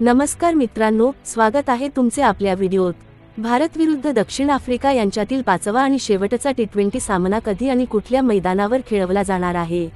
नमस्कार मित्रांनो, स्वागत आहे तुमचे आपल्या व्हिडिओत। भारत विरुद्ध दक्षिण आफ्रिका यांच्यातील पाचवा आणि शेवटचा टी20 सामना कधी आणि कुठल्या मैदानावर खेळवला जाणार आहे,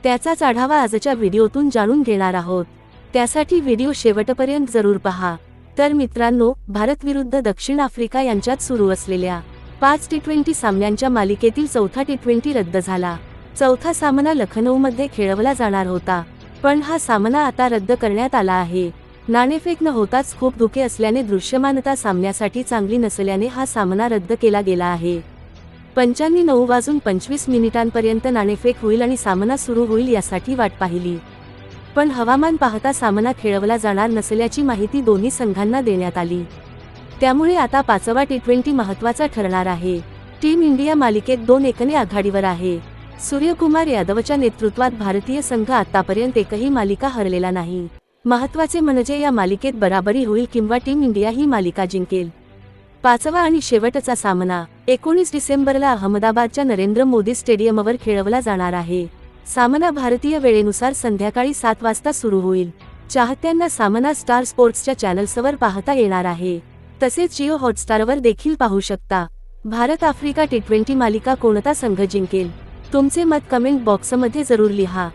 त्याचाच आढावा आजच्या व्हिडिओतून जाणून घेणार आहोत। त्यासाठी व्हिडिओ शेवटपर्यंत जरूर पहा। तर मित्रांनो, भारत विरुद्ध दक्षिण आफ्रिका यांच्यात सुरू असलेल्या 5 टी20 सामन्यांच्या मालिकेतील चौथा टी20 रद्द झाला। चौथा सामना लखनौमध्ये खेळवला जाणार होता, पण हा सामना आता रद्द करण्यात आला आहे। नाणेफेक न होताच खूप धोके असल्याने दृश्यमानता सामन्यासाठी चांगली नसल्याने हा सामना रद्द केला गेला आहे। पंचांनी 9:25 नाणेफेक होईल आणि सामना सुरू होईल यासाठी वाट पाहिली, पण हवामान पाहता सामना खेळवला जाणार नसल्याची माहिती दोन्ही संघांना देण्यात आली। त्यामुळे आता पाचवा टी20 महत्त्वाचा ठरणार आहे। टीम इंडिया मालिकेत 2-1 आघाडीवर आहे। सूर्यकुमार यादवच्या नेतृत्वात भारतीय संघ आतापर्यंत एकही मालिका हरलेला नाही। महत्त्वाचे म्हणजे या मालिकेत बराबरी होईल किंवा टीम इंडिया ही मालिका जिंकेल। पाचवा आणि शेवटचा सामना 19 डिसेंबरला अहमदाबादच्या नरेंद्र मोदी स्टेडियमवर खेळवला जाणार आहे। सामना भारतीय वेळेनुसार संध्याकाळी 7 वाजता सुरू होईल। चाहत्यांना सामना स्टार स्पोर्ट्सच्या चॅनल्सवर पाहता येणार आहे, तसेच जिओ हॉटस्टारवर देखील पाहू शकता। भारत आफ्रिका टी20 मालिका कोणता संघ जिंकेल? तुमचे मत कमेंट बॉक्समध्ये जरूर लिहा।